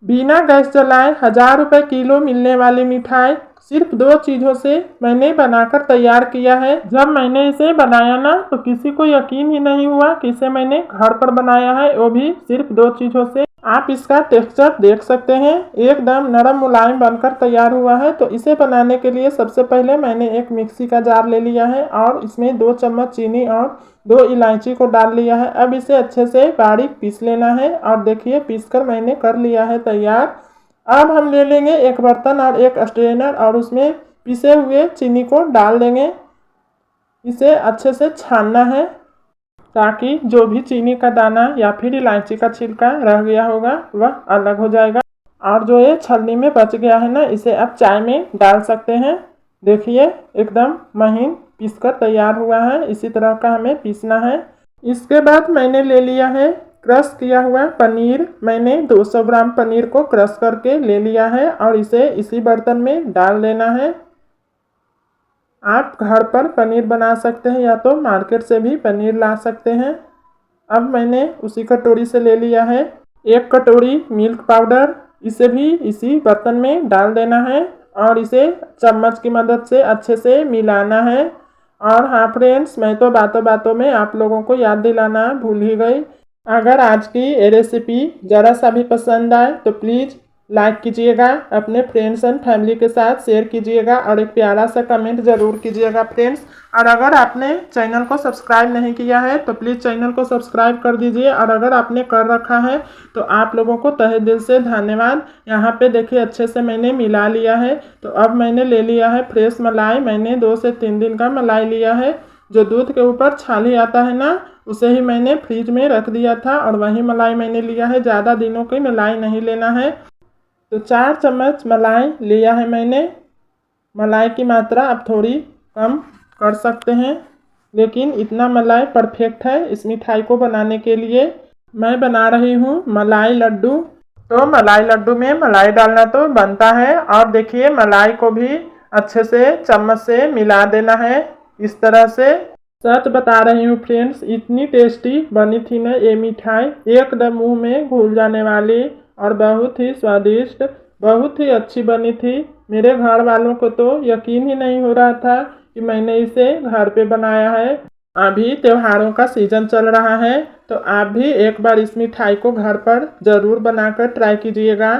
बिना गैस जलाए 1000 रुपये किलो मिलने वाली मिठाई सिर्फ 2 चीज़ों से मैंने बनाकर तैयार किया है। जब मैंने इसे बनाया ना तो किसी को यकीन ही नहीं हुआ कि इसे मैंने घर पर बनाया है, वो भी सिर्फ 2 चीज़ों से। आप इसका टेक्सचर देख सकते हैं, एकदम नरम मुलायम बनकर तैयार हुआ है। तो इसे बनाने के लिए सबसे पहले मैंने एक मिक्सी का जार ले लिया है और इसमें 2 चम्मच चीनी और 2 इलायची को डाल लिया है। अब इसे अच्छे से बारीक पीस लेना है और देखिए पीसकर मैंने कर लिया है तैयार। अब हम ले लेंगे एक बर्तन और एक स्ट्रेनर और उसमें पिसे हुए चीनी को डाल देंगे। इसे अच्छे से छानना है ताकि जो भी चीनी का दाना या फिर इलायची का छिलका रह गया होगा वह अलग हो जाएगा। और जो ये छलनी में बच गया है ना, इसे आप चाय में डाल सकते हैं। देखिए एकदम महीन पीसकर तैयार हुआ है, इसी तरह का हमें पीसना है। इसके बाद मैंने ले लिया है क्रश किया हुआ पनीर। मैंने 200 ग्राम पनीर को क्रश करके ले लिया है और इसे इसी बर्तन में डाल देना है। आप घर पर पनीर बना सकते हैं या तो मार्केट से भी पनीर ला सकते हैं। अब मैंने उसी कटोरी से ले लिया है 1 कटोरी मिल्क पाउडर। इसे भी इसी बर्तन में डाल देना है और इसे चम्मच की मदद से अच्छे से मिलाना है। और हाँ फ्रेंड्स, मैं तो बातों बातों में आप लोगों को याद दिलाना भूल ही गई। अगर आज की ये रेसिपी ज़रा सा भी पसंद आए तो प्लीज़ लाइक कीजिएगा, अपने फ्रेंड्स एंड फैमिली के साथ शेयर कीजिएगा और एक प्यारा सा कमेंट ज़रूर कीजिएगा फ्रेंड्स। और अगर आपने चैनल को सब्सक्राइब नहीं किया है तो प्लीज़ चैनल को सब्सक्राइब कर दीजिए। और अगर आपने कर रखा है तो आप लोगों को तहे दिल से धन्यवाद। यहाँ पे देखिए अच्छे से मैंने मिला लिया है। तो अब मैंने ले लिया है फ्रेश मलाई। मैंने 2 से 3 दिन का मलाई लिया है। जो दूध के ऊपर छाली आता है ना, उसे ही मैंने फ्रिज में रख दिया था और वही मलाई मैंने लिया है। ज़्यादा दिनों की मलाई नहीं लेना है। तो 4 चम्मच मलाई लिया है मैंने। मलाई की मात्रा आप थोड़ी कम कर सकते हैं, लेकिन इतना मलाई परफेक्ट है इस मिठाई को बनाने के लिए। मैं बना रही हूँ मलाई लड्डू। तो मलाई लड्डू में मलाई डालना तो बनता है। और देखिए मलाई को भी अच्छे से चम्मच से मिला देना है इस तरह से। सच बता रही हूँ फ्रेंड्स, इतनी टेस्टी बनी थी ना ये मिठाई, एकदम मुंह में घुल जाने वाली और बहुत ही स्वादिष्ट, बहुत ही अच्छी बनी थी। मेरे घर वालों को तो यकीन ही नहीं हो रहा था कि मैंने इसे घर पे बनाया है। अभी त्योहारों का सीज़न चल रहा है तो आप भी एक बार इस मिठाई को घर पर ज़रूर बनाकर ट्राई कीजिएगा।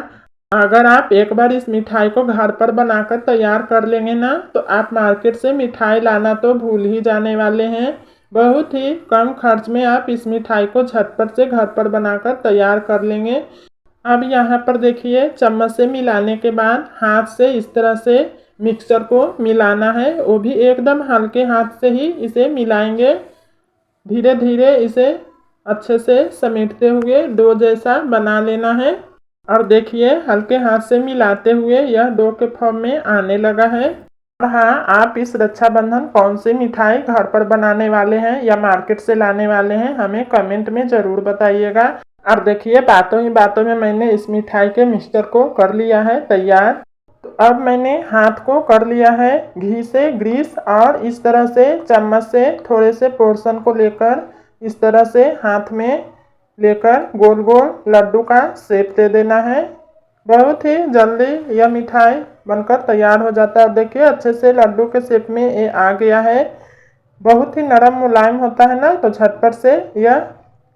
अगर आप एक बार इस मिठाई को घर पर बनाकर तैयार कर लेंगे ना तो आप मार्केट से मिठाई लाना तो भूल ही जाने वाले हैं। बहुत ही कम खर्च में आप इस मिठाई को झटपट से घर पर बनाकर तैयार कर लेंगे। अब यहाँ पर देखिए चम्मच से मिलाने के बाद हाथ से इस तरह से मिक्सचर को मिलाना है, वो भी एकदम हल्के हाथ से ही इसे मिलाएंगे। धीरे धीरे इसे अच्छे से समेटते हुए डो जैसा बना लेना है। और देखिए हल्के हाथ से मिलाते हुए यह डो के फॉर्म में आने लगा है। और हाँ, आप इस रक्षाबंधन कौन सी मिठाई घर पर बनाने वाले हैं या मार्केट से लाने वाले हैं, हमें कमेंट में ज़रूर बताइएगा। और देखिए बातों ही बातों में मैंने इस मिठाई के मिक्सचर को कर लिया है तैयार। तो अब मैंने हाथ को कर लिया है घी से ग्रीस और इस तरह से चम्मच से थोड़े से पोर्शन को लेकर इस तरह से हाथ में लेकर गोल गोल लड्डू का शेप दे देना है। बहुत ही जल्दी यह मिठाई बनकर तैयार हो जाता है। देखिए अच्छे से लड्डू के शेप में ये आ गया है। बहुत ही नरम मुलायम होता है ना, तो झटपट से यह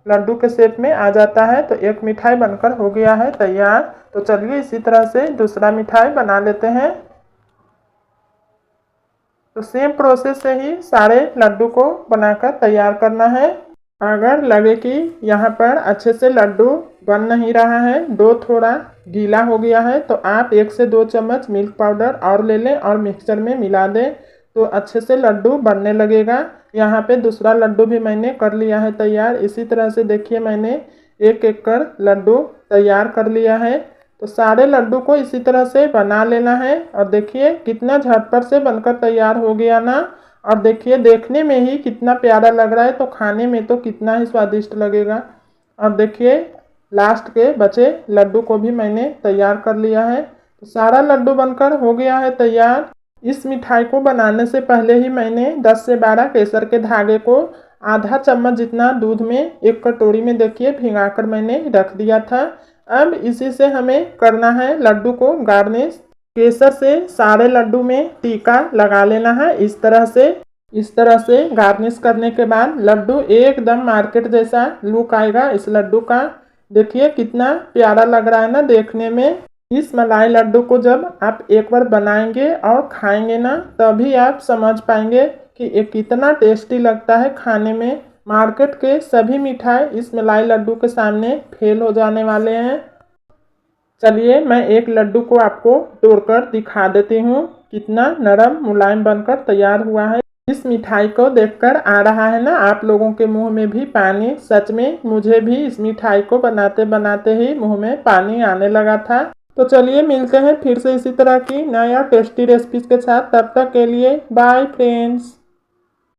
लड्डू के शेप में आ जाता है। तो एक मिठाई बनकर हो गया है तैयार। तो चलिए इसी तरह से दूसरा मिठाई बना लेते हैं। तो सेम प्रोसेस से ही सारे लड्डू को बनाकर तैयार करना है। अगर लगे कि यहाँ पर अच्छे से लड्डू बन नहीं रहा है, डो थोड़ा गीला हो गया है, तो आप 1 से 2 चम्मच मिल्क पाउडर और ले लें और मिक्सचर में मिला दें तो अच्छे से लड्डू बनने लगेगा। यहाँ पे दूसरा लड्डू भी मैंने कर लिया है तैयार। इसी तरह से देखिए मैंने एक एक कर लड्डू तैयार कर लिया है। तो सारे लड्डू को इसी तरह से बना लेना है। और देखिए कितना झटपट से बनकर तैयार हो गया ना। और देखिए देखने में ही कितना प्यारा लग रहा है, तो खाने में तो कितना ही स्वादिष्ट लगेगा। और देखिए लास्ट के बचे लड्डू को भी मैंने तैयार कर लिया है। तो सारा लड्डू बनकर हो गया है तैयार। इस मिठाई को बनाने से पहले ही मैंने 10 से 12 केसर के धागे को आधा चम्मच जितना दूध में एक कटोरी में देखिए भिंगाकर मैंने रख दिया था। अब इसी से हमें करना है लड्डू को गार्निश। केसर से सारे लड्डू में टीका लगा लेना है इस तरह से गार्निश करने के बाद लड्डू एकदम मार्केट जैसा लुक आएगा इस लड्डू का। देखिए कितना प्यारा लग रहा है ना देखने में। इस मलाई लड्डू को जब आप एक बार बनाएंगे और खाएंगे ना तभी आप समझ पाएंगे कि ये कितना टेस्टी लगता है खाने में। मार्केट के सभी मिठाई इस मलाई लड्डू के सामने फेल हो जाने वाले हैं। चलिए मैं एक लड्डू को आपको तोड़कर दिखा देती हूँ कितना नरम मुलायम बनकर तैयार हुआ है। इस मिठाई को देखकर आ रहा है ना आप लोगों के मुंह में भी पानी। सच में मुझे भी इस मिठाई को बनाते बनाते ही मुंह में पानी आने लगा था। तो चलिए मिलते हैं फिर से इसी तरह की नया टेस्टी रेसिपीज के साथ। तब तक के लिए बाय फ्रेंड्स।